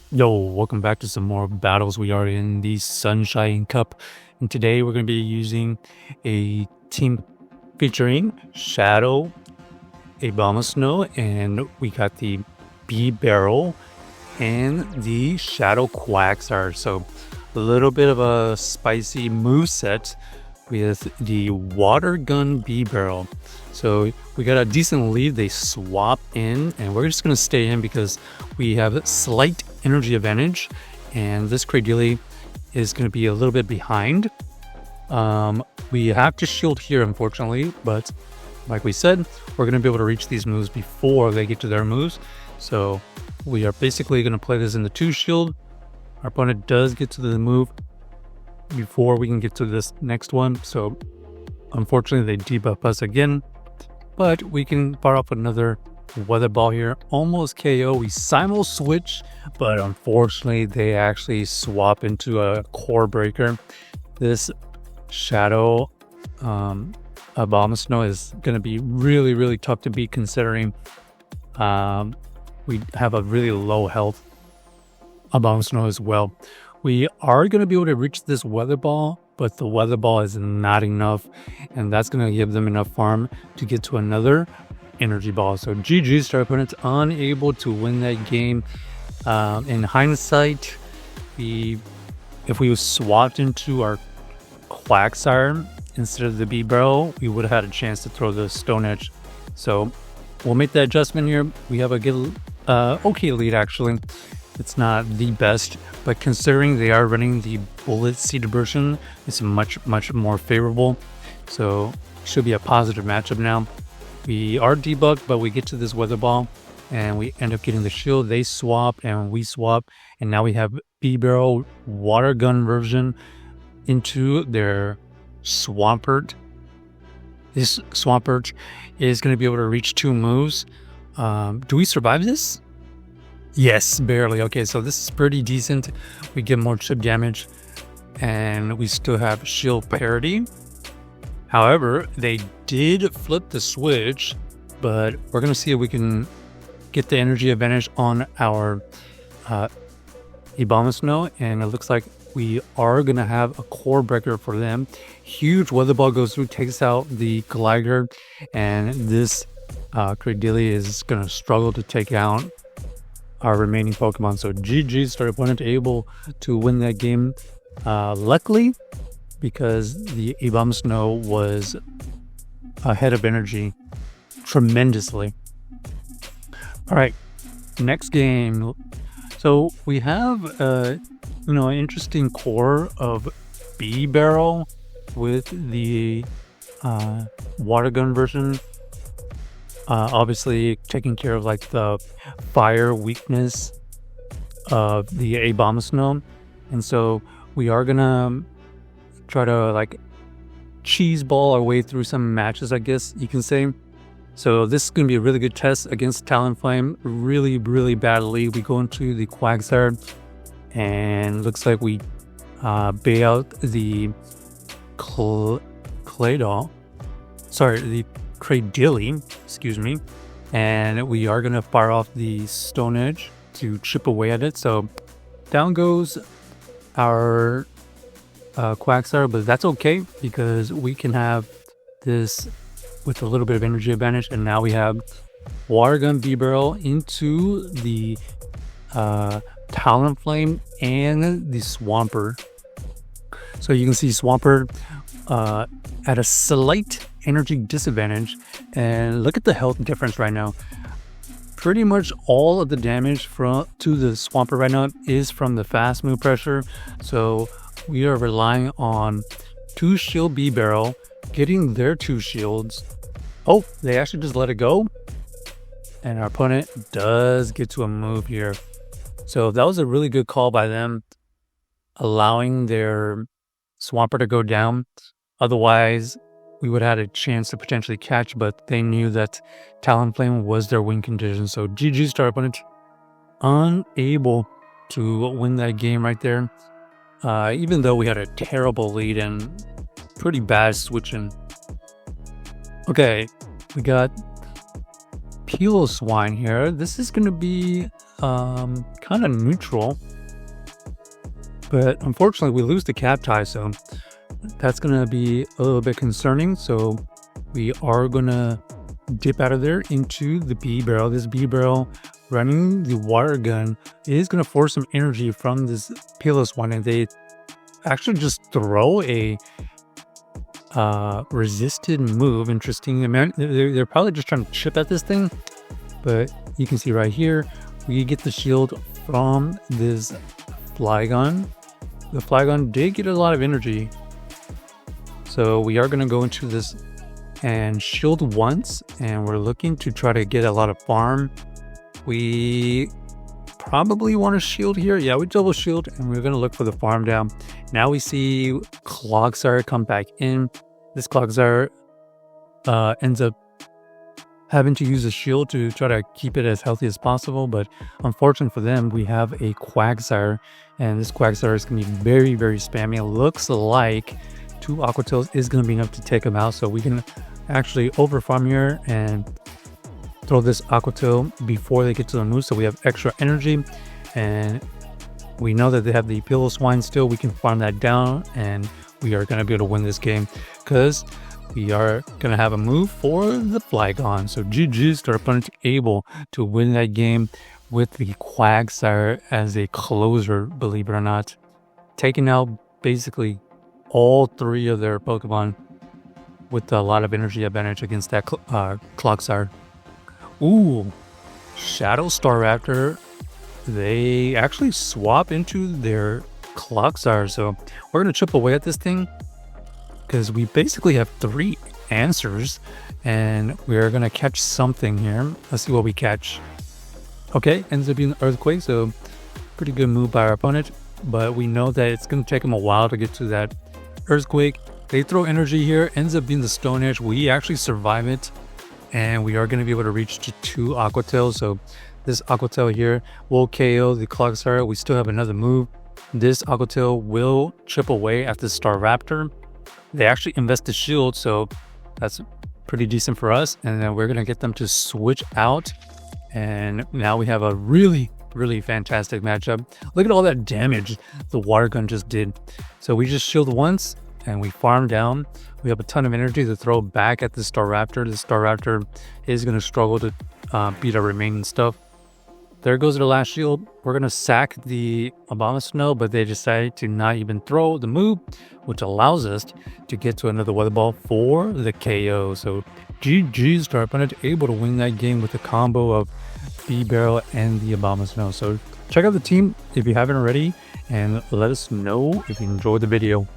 Yo, welcome back to some more battles. We are in the Sunshine Cup, and today we're going to be using a team featuring Shadow, Abomasnow, and we got the Bibarel and the Shadow Quagsire. So a little bit of a spicy move set with the Water Gun Bibarel. So we got a decent lead. They swap in, and we're just going to stay in because we have slight energy advantage, and this Cradily is going to be a little bit behind. We have to shield here, unfortunately, but like we said, we're going to be able to reach these moves before they get to their moves. So we are basically going to play this in the 2 shield. Our opponent does get to the move before we can get to this next one. So unfortunately, they debuff us again, but we can fire off another Weather Ball here. Almost KO. We simul switch, but unfortunately, they actually swap into a core breaker. This Shadow Abomasnow is going to be really, really tough to beat considering we have a really low health Abomasnow as well. We are going to be able to reach this Weather Ball, but the Weather Ball is not enough, and that's going to give them enough farm to get to another Energy Ball. So GG's to our opponents, unable to win that game. In hindsight, if we swapped into our Quagsire instead of the Bibarel, we would have had a chance to throw the Stone Edge. So we'll make that adjustment here. We have a good, okay lead actually. It's not the best, but considering they are running the bullet seed version, it's much more favorable. So should be a positive matchup now. We are debugged, but we get to this Weather Ball and we end up getting the shield. They swap and we swap, and now we have Bibarel Water Gun version into their Swampert. This Swampert is going to be able to reach 2 moves. Do we survive this? Yes, barely. Okay, so this is pretty decent. We get more chip damage, and we still have shield parity. However, they did flip the switch, but we're going to see if we can get the energy advantage on our Abomasnow, and it looks like we are going to have a core breaker for them. Huge Weather Ball goes through, takes out the Glider, and this Cradily is going to struggle to take out our remaining Pokemon. So GG's to our opponent, able to win that game. Luckily, because the Abomasnow was ahead of energy tremendously. All right, next game. So we have an interesting core of Bibarel with the water gun version. Obviously taking care of like the fire weakness of the Abomasnow, and so we are gonna try to like cheese ball our way through some matches, I guess you can say. So this is gonna be a really good test against Talonflame. Really bad lead. We go into the Quagsire, and looks like we bait out the the Cradily, excuse me, and we are going to fire off the Stone Edge to chip away at it. So down goes our Quagsire, but that's okay because we can have this with a little bit of energy advantage, and now we have Water Gun Bibarel into the Talonflame and the Swampert. So you can see Swampert at a slight energy disadvantage, and look at the health difference right now. Pretty much all of the damage to the Swampert right now is from the fast move pressure. So we are relying on 2 shield Bibarel getting their 2 shields. Oh, they actually just let it go, and our opponent does get to a move here. So that was a really good call by them, allowing their Swampert to go down. Otherwise, we would have had a chance to potentially catch, but they knew that Talonflame was their win condition. So GG's to our opponent, unable to win that game right there. Even though we had a terrible lead and pretty bad switching. Okay, we got Piloswine here. This is going to be kind of neutral. But unfortunately, we lose the Cacti, so that's going to be a little bit concerning. So we are going to dip out of there into the Bibarel. This Bibarel running the water gun is going to force some energy from this Pilus one, and they actually just throw a resisted move. Interesting. They're probably just trying to chip at this thing, but you can see right here, we get the shield from this Flygon. The Flygon did get a lot of energy, so we are going to go into this and shield once, and we're looking to try to get a lot of farm. We probably want to shield here. Yeah, we double shield, and we're going to look for the farm down. Now we see Quagsire come back in. This Quagsire ends up having to use a shield to try to keep it as healthy as possible, but unfortunately for them, we have a Quagsire, and this Quagsire is going to be very, very spammy. It looks like 2 Aqua Tails is going to be enough to take them out, so we can actually over farm here and throw this Aqua Tail before they get to the move, so we have extra energy. And we know that they have the Pillow Swine still. We can farm that down, and we are going to be able to win this game because we are going to have a move for the Flygon. So GG's to our opponent, able to win that game with the Quagsire as a closer, believe it or not. Taking out basically all 3 of their Pokemon with a lot of energy advantage against that Quagsire. Ooh, Shadow Staraptor. They actually swap into their Quagsire, so we're going to chip away at this thing because we basically have 3 answers, and we're going to catch something here. Let's see what we catch. Okay, ends up being Earthquake, so pretty good move by our opponent, but we know that it's going to take them a while to get to that Earthquake. They throw energy here, ends up being the Stone Edge. We actually survive it, and we are going to be able to reach to 2 Aqua Tails. So this Aqua Tail here will KO the Quagsire. We still have another move. This Aqua Tail will chip away at the Staraptor. They actually invest the shield, so that's pretty decent for us. And then we're going to get them to switch out. And now we have a really, really fantastic matchup. Look at all that damage the water gun just did. So we just shield once, and we farm down. We have a ton of energy to throw back at the Staraptor. The Staraptor is going to struggle to beat our remaining stuff. There goes the last shield. We're going to sack the Abomasnow, but they decide to not even throw the move, which allows us to get to another Weather Ball for the KO. So GG's to our opponent, able to win that game with a combo of Bibarel and the Abomasnow. So check out the team if you haven't already, and let us know if you enjoyed the video.